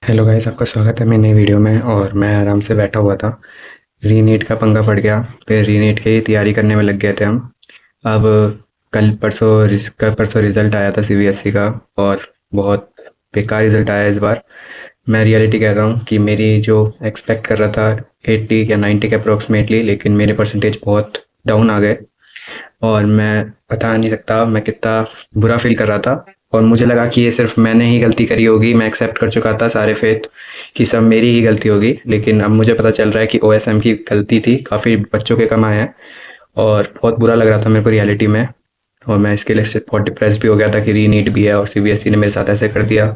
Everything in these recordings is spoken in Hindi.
हेलो गाइस, आपका स्वागत है मेरी नई वीडियो में। और मैं आराम से बैठा हुआ था। रीनीट का पंगा पड़ गया। फिर रीनीट की तैयारी करने में लग गए थे हम। अब कल परसों रिज़ल्ट आया था सीबीएसई का। और बहुत बेकार रिज़ल्ट आया इस बार। मैं रियलिटी कह रहा हूँ कि मेरी जो एक्सपेक्ट कर रहा था 80 या 90 के अप्रोक्सीमेटली, लेकिन मेरे परसेंटेज बहुत डाउन आ गए। और मैं बता नहीं सकता मैं कितना बुरा फ़ील कर रहा था। और मुझे लगा कि ये सिर्फ़ मैंने ही गलती करी होगी। मैं एक्सेप्ट कर चुका था सारे फ़ेथ कि सब मेरी ही गलती होगी। लेकिन अब मुझे पता चल रहा है कि ओएसएम की गलती थी, काफ़ी बच्चों के कम आए हैं। और बहुत बुरा लग रहा था मेरे को रियलिटी में। और मैं इसके लिए से बहुत डिप्रेस भी हो गया था कि रीनीट भी है और सीबीएसई ने मेरे साथ ऐसे कर दिया।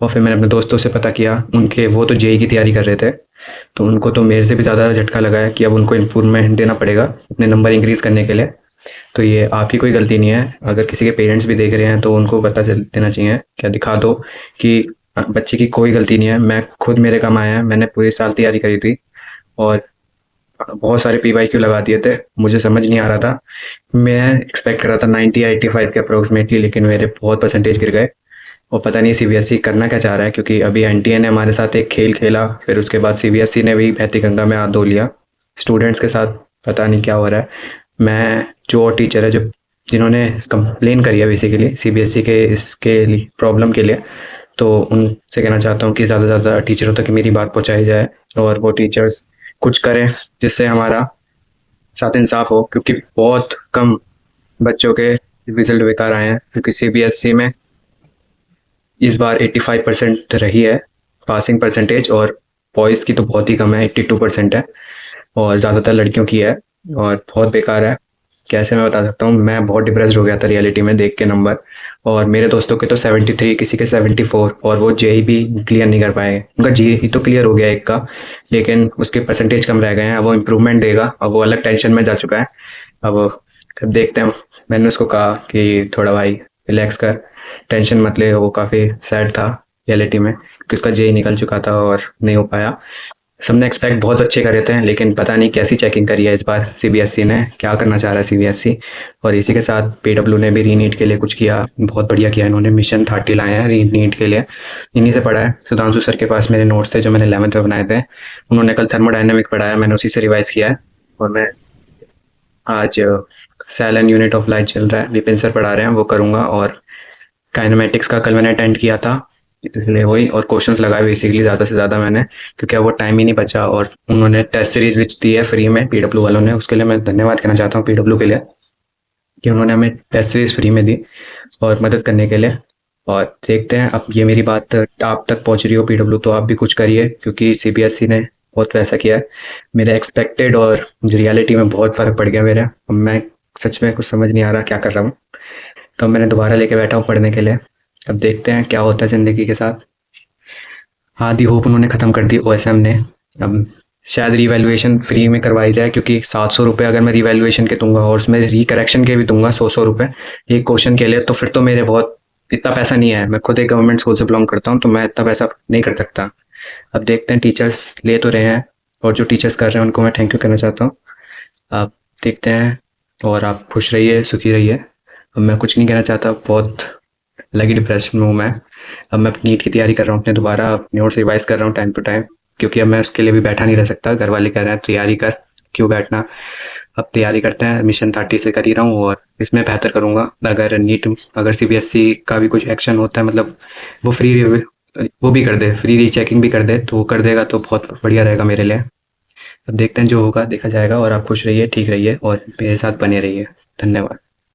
और फिर मैंने अपने दोस्तों से पता किया, उनके वो तो जेई की तैयारी कर रहे थे। तो उनको तो मेरे से भी ज़्यादा झटका लगा है कि अब उनको इम्प्रूवमेंट देना पड़ेगा अपने नंबर इंक्रीज़ करने के लिए। तो ये आपकी कोई गलती नहीं है। अगर किसी के पेरेंट्स भी देख रहे हैं तो उनको पता चल देना चाहिए, क्या दिखा दो कि बच्चे की कोई गलती नहीं है। मैं खुद, मेरे काम आया है, मैंने पूरे साल तैयारी करी थी। और बहुत सारे पीवाईक्यू लगा दिए थे। मुझे समझ नहीं आ रहा था। मैं एक्सपेक्ट कर रहा था 90 या 85 के अप्रोक्सीमेटली, लेकिन मेरे बहुत परसेंटेज गिर गए। और पता नहीं सीबीएसई करना क्या चाह रहा है, क्योंकि अभी एनटीए ने हमारे साथ एक खेल खेला, फिर उसके बाद सीबीएसई ने भी बहती गंगा में हाथ धो लिया स्टूडेंट्स के साथ। पता नहीं क्या हो रहा है। मैं जो और टीचर है जो जिन्होंने कंप्लेन करी है बेसिकली सीबीएसई के इसके लिए प्रॉब्लम के लिए, तो उनसे कहना चाहता हूँ कि ज़्यादा से ज़्यादा टीचरों तक मेरी बात पहुँचाई जाए और वो टीचर्स कुछ करें जिससे हमारा साथ इंसाफ हो। क्योंकि बहुत कम बच्चों के रिजल्ट बेकार आए हैं, क्योंकि सीबीएसई में इस बार 85% रही है पासिंग परसेंटेज। और बॉयज़ की तो बहुत ही कम है, 82% है। और ज़्यादातर लड़कियों की है। और बहुत बेकार है। कैसे मैं बता सकता हूँ, मैं बहुत डिप्रेस्ड हो गया था रियलिटी में देख के नंबर। और मेरे दोस्तों के तो 73, किसी के 74, और वो जेई भी क्लियर नहीं कर पाए। उनका जेई तो क्लियर हो गया एक का, लेकिन उसके परसेंटेज कम रह गए हैं। अब वो इम्प्रूवमेंट देगा, अब वो अलग टेंशन में जा चुका है। अब देखते हैं। मैंने उसको कहा कि थोड़ा भाई रिलैक्स कर, टेंशन मत ले। वो काफ़ी सैड था रियलिटी में, क्योंकि उसका जेई निकल चुका था और नहीं हो पाया। सबने एक्सपेक्ट बहुत अच्छे करे थे, लेकिन पता नहीं कैसी चेकिंग करी है इस बार सीबीएसई ने, क्या करना चाह रहा है सीबीएसई। और इसी के साथ पीडब्ल्यू ने भी रीनीट के लिए कुछ किया, बहुत बढ़िया किया इन्होंने। मिशन 30 लाए हैं रीनीट के लिए। इन्हीं से पढ़ा है। सुधांशु सर के पास मेरे नोट्स थे जो मैंने 11th में बनाए थे। उन्होंने कल थर्मोडायनेमिक पढ़ाया, मैंने उसी से रिवाइज किया है। और मैं आज cell and unit of light चल रहा है, विपिन सर पढ़ा रहे हैं, वो करूँगा। और काइनेमेटिक्स का कल मैंने अटेंड किया था, इसलिए वही। और क्वेश्चंस लगाए बेसिकली ज़्यादा से ज़्यादा मैंने, क्योंकि अब वो टाइम ही नहीं बचा। और उन्होंने टेस्ट सीरीज विच दी है फ्री में पीडब्ल्यू वालों ने, उसके लिए मैं धन्यवाद कहना चाहता हूँ पीडब्ल्यू के लिए कि उन्होंने हमें टेस्ट सीरीज फ्री में दी और मदद करने के लिए। और देखते हैं, अब ये मेरी बात आप तक पहुँच रही हो पीडब्ल्यू, तो आप भी कुछ करिए, क्योंकि सीबीएसई ने बहुत पैसा किया है। मेरे एक्सपेक्टेड और रियलिटी में बहुत फ़र्क पड़ गया मेरा। अब मैं सच में कुछ समझ नहीं आ रहा क्या कर रहा हूँ। तो मैंने दोबारा लेके बैठा हूँ पढ़ने के लिए। अब देखते हैं क्या होता है ज़िंदगी के साथ। आधी होप उन्होंने ख़त्म कर दी ओएसएम ने। अब शायद रीवैल्यूएशन फ्री में करवाई जाए, क्योंकि 700 रुपये अगर मैं रीवैल्यूएशन के दूंगा और उसमें रिकरेक्शन के भी दूंगा 100 रुपये एक क्वेश्चन के लिए, तो फिर तो मेरे बहुत इतना पैसा नहीं है। मैं खुद एक गवर्नमेंट स्कूल से बिलोंग करता हूँ, तो मैं इतना पैसा नहीं कर सकता। अब देखते हैं, टीचर्स ले तो रहे हैं और जो टीचर्स कर रहे हैं उनको मैं थैंक यू कहना चाहता हूँ। अब देखते हैं। और आप खुश रहिए, सुखी रहिए। अब मैं कुछ नहीं कहना चाहता, बहुत लगी डिप्रेशन में हूँ मैं। अब मैं नीट की तैयारी कर रहा हूँ अपने, दोबारा नोट्स रिवाइज कर रहा हूँ टाइम टू टाइम, क्योंकि अब मैं उसके लिए भी बैठा नहीं रह सकता। घर वाले कह रहे हैं तैयारी कर, क्यों बैठना। अब तैयारी करते हैं, मिशन 30 से कर ही रहा हूँ और इसमें बेहतर करूँगा। अगर सीबीएसई का भी कुछ एक्शन होता है, मतलब वो वो भी कर दे, फ्री रीचेकिंग भी कर दे, तो वो कर देगा तो बहुत बढ़िया रहेगा मेरे लिए। अब देखते हैं, जो होगा देखा जाएगा। और आप खुश रहिए, ठीक रहिए और मेरे साथ बने रहिए। धन्यवाद।